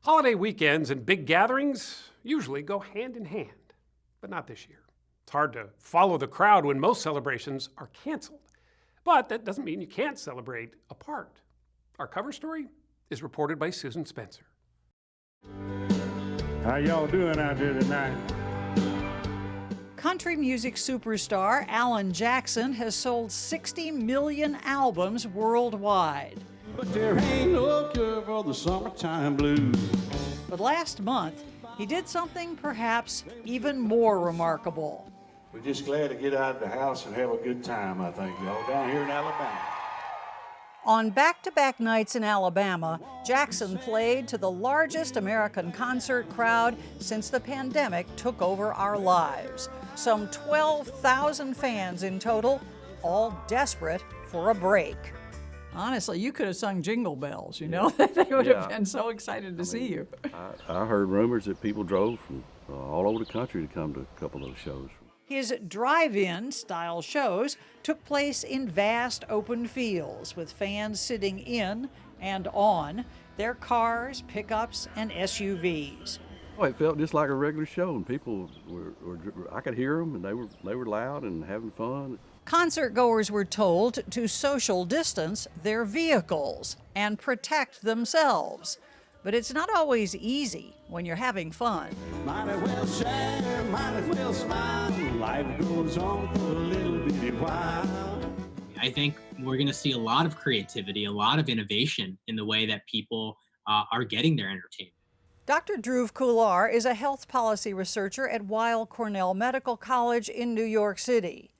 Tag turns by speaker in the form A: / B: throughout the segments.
A: Holiday weekends and big gatherings usually go hand in hand, but not this year. It's hard to follow the crowd when most celebrations are canceled. But that doesn't mean you can't celebrate apart. Our cover story is reported by Susan Spencer.
B: How y'all doing out there tonight?
C: Country music superstar Alan Jackson has sold 60 million albums worldwide.
B: But there ain't no cure for the summertime blues.
C: But last month, he did something perhaps even more remarkable.
B: We're just glad to get out of the house and have a good time, I think, y'all, down here in Alabama.
C: On back-to-back nights in Alabama, Jackson played to the largest American concert crowd since the pandemic took over our lives. Some 12,000 fans in total, all desperate for a break. Honestly, you could have sung Jingle Bells, you know? They would have been so excited to see you.
D: I heard rumors that people drove from all over the country to come to a couple of those shows.
C: His drive-in style shows took place in vast open fields with fans sitting in and on their cars, pickups, and SUVs.
D: Oh, it felt just like a regular show, and people I could hear them, and they were loud and having fun.
C: Concert goers were told to social distance their vehicles and protect themselves. But it's not always easy when you're having fun.
B: Might as well share, might as well smile. Life goes on for a little bitty while.
E: I think we're going to see a lot of creativity, a lot of innovation in the way that people are getting their entertainment.
C: Dr. Dhruv Kular is a health policy researcher at Weill Cornell Medical College in New York City.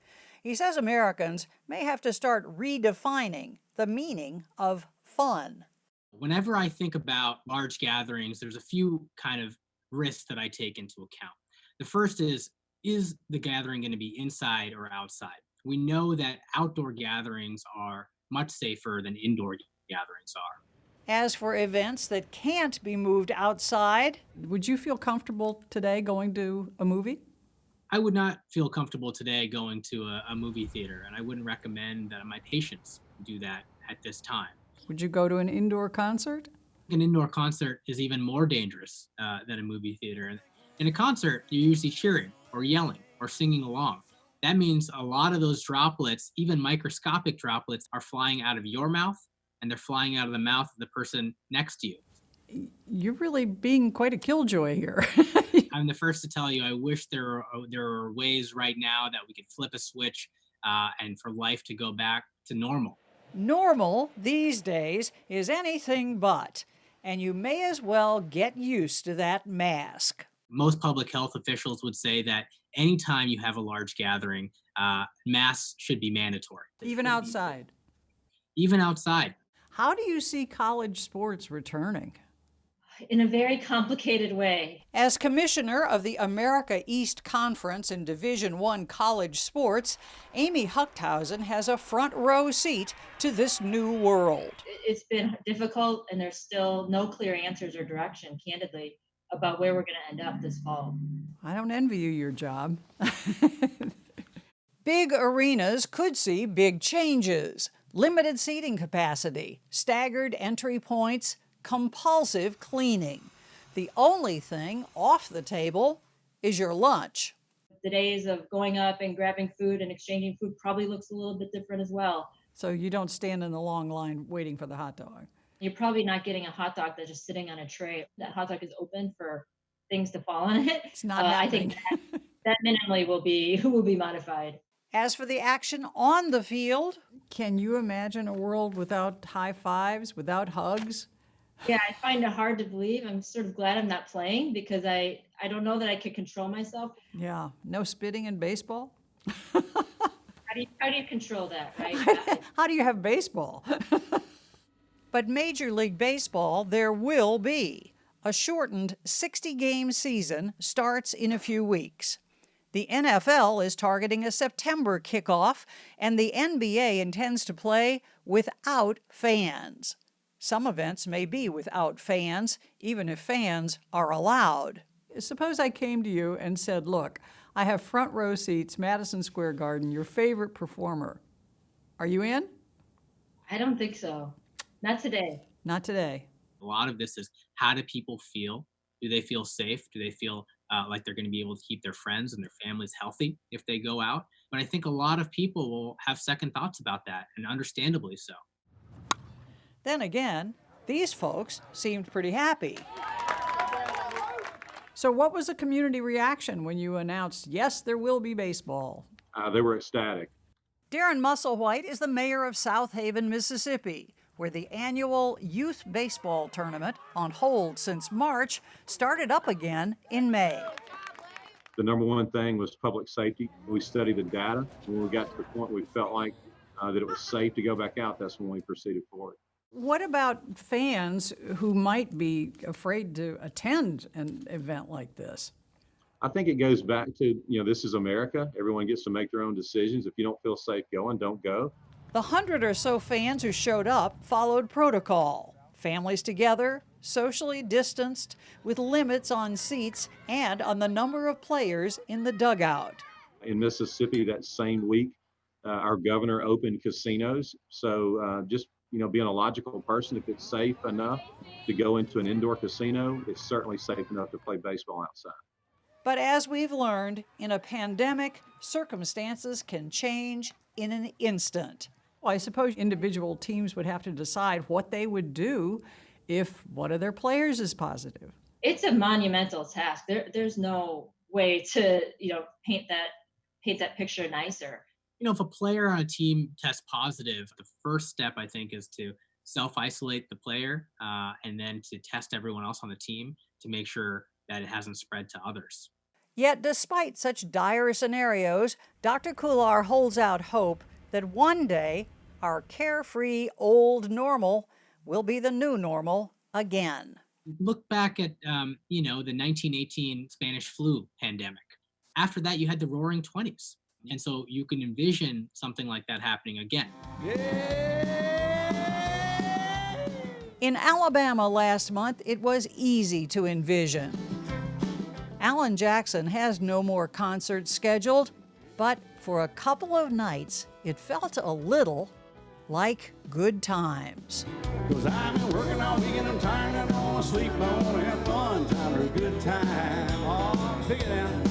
C: He says Americans may have to start redefining the meaning of fun.
E: Whenever I think about large gatherings, there's a few kind of risks that I take into account. The first is the gathering going to be inside or outside? We know that outdoor gatherings are much safer than indoor gatherings are.
C: As for events that can't be moved outside, would you feel comfortable today going to a movie?
E: I would not feel comfortable today going to a movie theater, and I wouldn't recommend that my patients do that at this time.
C: Would you go to an indoor concert?
E: An indoor concert is even more dangerous than a movie theater. In a concert, you're usually cheering or yelling or singing along. That means a lot of those droplets, even microscopic droplets, are flying out of your mouth, and they're flying out of the mouth of the person next to you.
C: You're really being quite a killjoy here.
E: I'm the first to tell you, I wish there are ways right now that we could flip a switch and for life to go back to normal.
C: Normal these days is anything but, and you may as well get used to that mask.
E: Most public health officials would say that anytime you have a large gathering, masks should be mandatory.
C: Even outside?
E: Even outside.
C: How do you see college sports returning?
F: In a very complicated way.
C: As commissioner of the America East Conference in Division I college sports, Amy Huchthausen has a front row seat to this new world.
F: It's been difficult, and there's still no clear answers or direction, candidly, about where we're going to end up this fall.
C: I don't envy you your job. Big arenas could see big changes. Limited seating capacity, staggered entry points, compulsive cleaning. The only thing off the table is your lunch.
F: The days of going up and grabbing food and exchanging food probably looks a little bit different as well.
C: So you don't stand in the long line waiting for the hot dog.
F: You're probably not getting a hot dog that's just sitting on a tray. That hot dog is open for things to fall on it.
C: It's not
F: happening. I think that minimally will be modified.
C: As for the action on the field, can you imagine a world without high fives, without hugs?
F: Yeah, I find it hard to believe. I'm sort of glad I'm not playing because I don't know that I could control myself.
C: Yeah, no spitting in baseball?
F: How do you control that, right?
C: How do you have baseball? But Major League Baseball, there will be. A shortened 60-game season starts in a few weeks. The NFL is targeting a September kickoff, and the NBA intends to play without fans. Some events may be without fans, even if fans are allowed. Suppose I came to you and said, look, I have front row seats, Madison Square Garden, your favorite performer. Are you in?
F: I don't think so. Not today.
C: Not today.
E: A lot of this is, how do people feel? Do they feel safe? Do they feel like they're going to be able to keep their friends and their families healthy if they go out? But I think a lot of people will have second thoughts about that, and understandably so.
C: Then again, these folks seemed pretty happy. So what was the community reaction when you announced, yes, there will be baseball?
G: They were ecstatic.
C: Darren Musselwhite is the mayor of South Haven, Mississippi, where the annual youth baseball tournament, on hold since March, started up again in May.
G: The number one thing was public safety. We studied the data. When we got to the point we felt like that it was safe to go back out, that's when we proceeded forward.
C: What about fans who might be afraid to attend an event like this?
G: I think it goes back to, this is America. Everyone gets to make their own decisions. If you don't feel safe going, don't go.
C: The 100 or so fans who showed up followed protocol. Families together, socially distanced, with limits on seats and on the number of players in the dugout.
G: In Mississippi, that same week, our governor opened casinos. So just being a logical person, if it's safe enough to go into an indoor casino, it's certainly safe enough to play baseball outside.
C: But as we've learned, in a pandemic, circumstances can change in an instant. Well, I suppose individual teams would have to decide what they would do if one of their players is positive.
F: It's a monumental task. There's no way to, paint that picture nicer.
E: If a player on a team tests positive, the first step, I think, is to self-isolate the player and then to test everyone else on the team to make sure that it hasn't spread to others.
C: Yet, despite such dire scenarios, Dr. Kular holds out hope that one day our carefree old normal will be the new normal again.
E: Look back at, the 1918 Spanish flu pandemic. After that, you had the Roaring 20s. And so you can envision something like that happening again.
C: In Alabama last month, it was easy to envision. Alan Jackson has no more concerts scheduled, but for a couple of nights, it felt a little like good times.
B: 'Cause I've been working all weekend, I'm tired, I don't wanna sleep, I wanna have fun, time for a good time. Oh, pick it out.